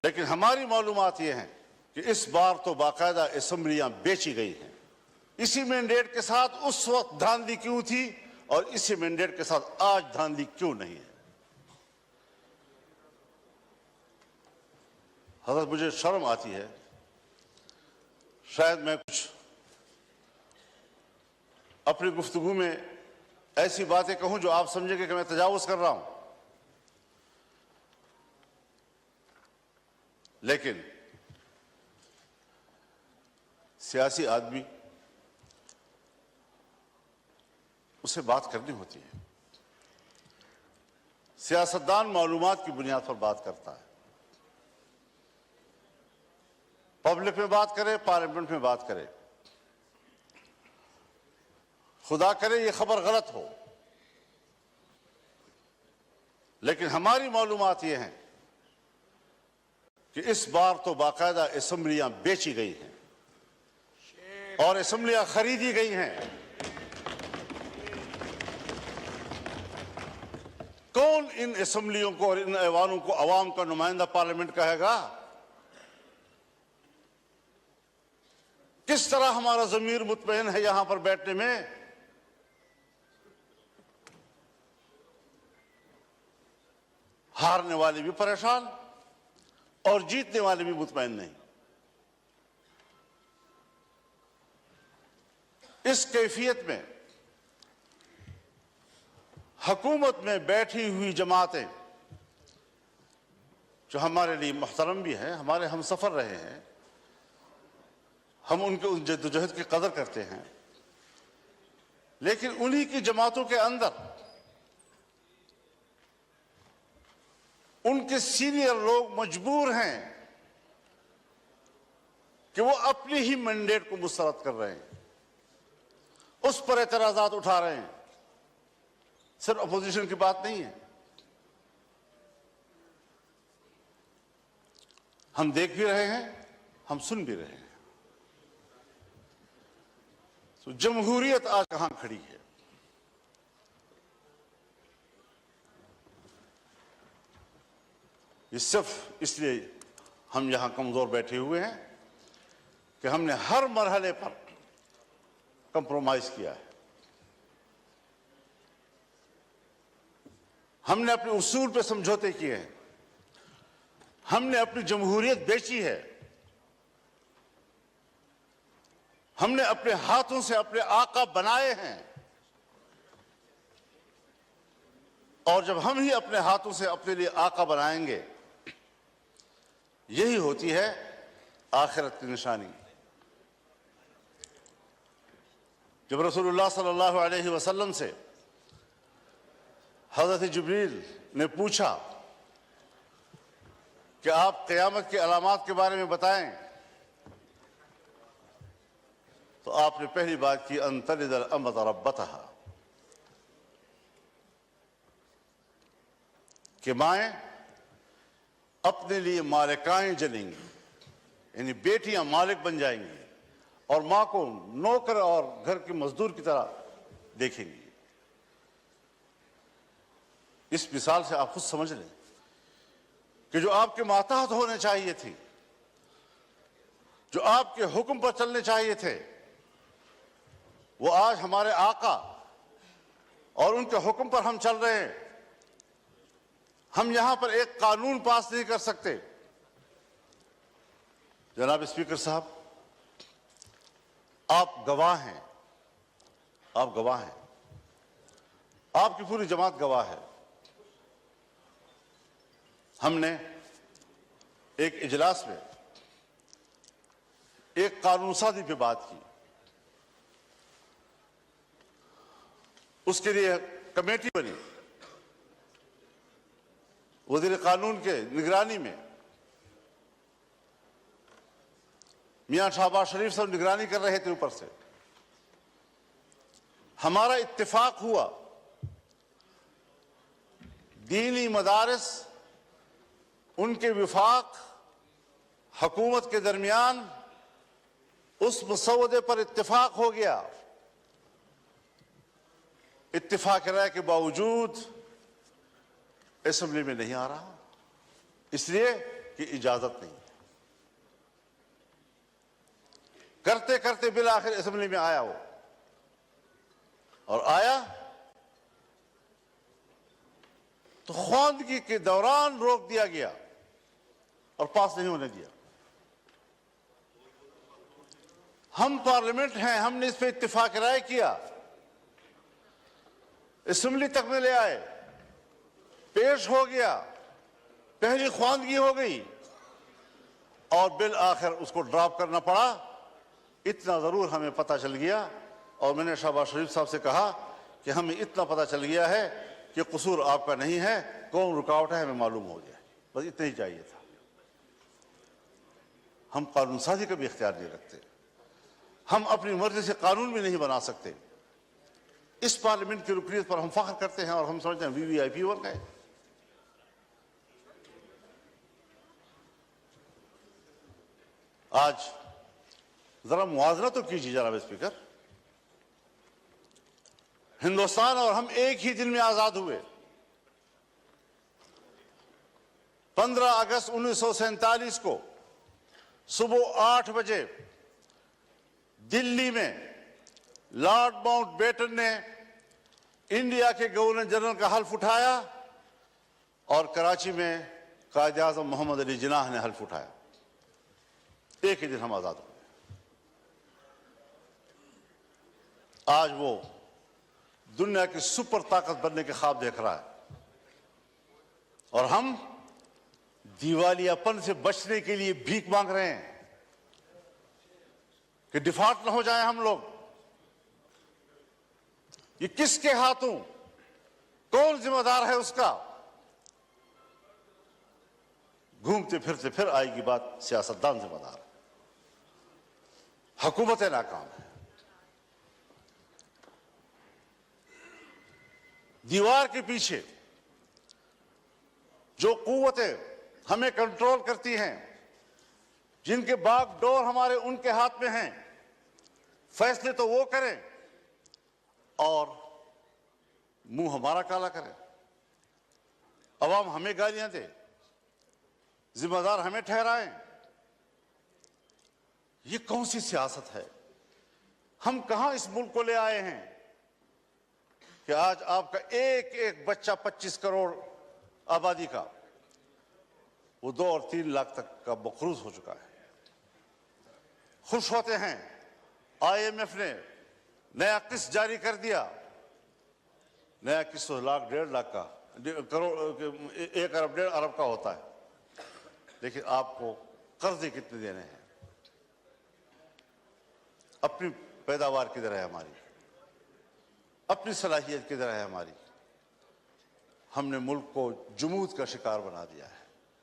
लेकिन हमारी मालूमात ये हैं कि इस बार तो बाकायदा असम्बलियां बेची गई हैं। इसी मैंडेट के साथ उस वक्त धांधली क्यों थी और इसी मैंडेट के साथ आज धांधली क्यों नहीं है? हज़रत, मुझे शर्म आती है, शायद मैं कुछ अपनी गुफ्तगू में ऐसी बातें कहूं जो आप समझेंगे कि मैं तजावुज़ कर रहा हूं, लेकिन सियासी आदमी, उसे बात करनी होती है। सियासतदान मालूमात की बुनियाद पर बात करता है, पब्लिक में बात करे, पार्लियामेंट में बात करे। खुदा करे ये खबर गलत हो, लेकिन हमारी मालूमात ये हैं कि इस बार तो बाकायदा असम्बलियां बेची गई हैं और असम्बलियां खरीदी गई हैं। कौन इन असम्बलियों को और इन ऐवानों को अवाम का नुमाइंदा पार्लियामेंट कहेगा? किस तरह हमारा ज़मीर मुतमईन है यहां पर बैठने में? हारने वाले भी परेशान और जीतने वाले भी मुतमईन नहीं। इस कैफियत में हुकूमत में बैठी हुई जमातें, जो हमारे लिए मुहतरम भी हैं, हमारे हमसफर रहे हैं, हम उनके उन जद्दोजहद की कदर करते हैं, लेकिन उन्हीं की जमातों के अंदर उनके सीनियर लोग मजबूर हैं कि वो अपनी ही मैंडेट को मुस्तरद कर रहे हैं, उस पर एतराजात उठा रहे हैं। सिर्फ अपोजिशन की बात नहीं है, हम देख भी रहे हैं, हम सुन भी रहे हैं। तो जमहूरियत आज कहां खड़ी है? ये सिर्फ इसलिए हम यहां कमजोर बैठे हुए हैं कि हमने हर मरहले पर कंप्रोमाइज किया है। हमने अपने उसूल पे समझौते किए हैं, हमने अपनी जमहूरियत बेची है, हमने अपने हाथों से अपने आका बनाए हैं, और जब हम ही अपने हाथों से अपने लिए आका बनाएंगे, यही होती है आखिरत की निशानी। जब रसूलुल्लाह सल्लल्लाहु अलैहि वसल्लम से हज़रत जिब्रील ने पूछा कि आप क़यामत की अलामात के बारे में बताएं, तो आपने पहली बात की अंतलिदल अमत रब्बतहा, कि माएं अपने लिए मालिकाएं जनेंगी, यानी बेटियां मालिक बन जाएंगी और मां को नौकर और घर के मजदूर की तरह देखेंगी। इस मिसाल से आप खुद समझ लें कि जो आपके मातहत होने चाहिए थी, जो आपके हुक्म पर चलने चाहिए थे, वो आज हमारे आका और उनके हुक्म पर हम चल रहे हैं। हम यहां पर एक कानून पास नहीं कर सकते। जनाब स्पीकर साहब, आप गवाह हैं, आप गवाह हैं, आपकी पूरी जमात गवाह है। हमने एक इजलास में एक कानून साजी पे बात की, उसके लिए कमेटी बनी, वज़ीर कानून के निगरानी में मियां शहबाज शरीफ साहब निगरानी कर रहे थे। ऊपर से हमारा इत्तेफाक हुआ, दीनी मदारिस, उनके विफाक, हुकूमत के दरमियान उस मसौदे पर इत्तेफाक हो गया। इत्तेफाक राय के बावजूद असेंबली में नहीं आ रहा, इसलिए की इजाजत नहीं। करते करते बिल आखिर असेंबली में आया वो, और आया तो ख्वांदगी के दौरान रोक दिया गया और पास नहीं होने दिया। हम पार्लियामेंट हैं, हमने इस पे इत्तेफाक राय किया, असेंबली तक में ले आए, पेश हो गया, पहली ख्वांदगी हो गई और बिल आखिर उसको ड्रॉप करना पड़ा। इतना जरूर हमें पता चल गया, और मैंने शहबाज शरीफ साहब से कहा कि हमें इतना पता चल गया है कि कसूर आपका नहीं है, कौन रुकावट है हमें मालूम हो जाए, बस इतना ही चाहिए था। हम कानून साजी का भी इख्तियार नहीं रखते, हम अपनी मर्जी से कानून भी नहीं बना सकते। इस पार्लियामेंट की रुकनीत पर हम फख्र करते हैं और हम समझते हैं वीवीआईपी वर्ग है। आज जरा मुआवजा तो कीजिए जनाब स्पीकर, हिंदुस्तान और हम एक ही दिन में आजाद हुए। 15 अगस्त 1947 को सुबह 8 बजे दिल्ली में लॉर्ड माउंटबेटन ने इंडिया के गवर्नर जनरल का हल्फ उठाया और कराची में कायद आज़म मोहम्मद अली जिन्नाह ने हल्फ उठाया। एक ही दिन हम आजाद हुए। आज वो दुनिया की सुपर ताकत बनने के ख्वाब देख रहा है और हम दिवालियापन से बचने के लिए भीख मांग रहे हैं कि डिफॉल्ट न हो जाए हम लोग। ये किसके हाथों, कौन जिम्मेदार है उसका? घूमते फिरते फिर आएगी बात, सियासतदान जिम्मेदार है, हुकूमत नाकाम है। दीवार के पीछे जो कुव्वतें हमें कंट्रोल करती हैं, जिनके बागडोर हमारे उनके हाथ में हैं, फैसले तो वो करें और मुंह हमारा काला करें, अवाम हमें गालियां दे, जिम्मेदार हमें ठहराएं। ये कौन सी सियासत है? हम कहां इस मुल्क को ले आए हैं कि आज आपका एक एक बच्चा 25 करोड़ आबादी का वो 2 और 3 लाख तक का मकरूज हो चुका है। खुश होते हैं IMF ने नया किस्त जारी कर दिया, नया किस्त 1 लाख 1.5 लाख का करोड़ 1 अरब 1.5 अरब का होता है, लेकिन आपको कर्जे कितने देने हैं? अपनी पैदावार किधर है हमारी? अपनी सलाहियत किधर है हमारी? हमने मुल्क को जुमूद का शिकार बना दिया है।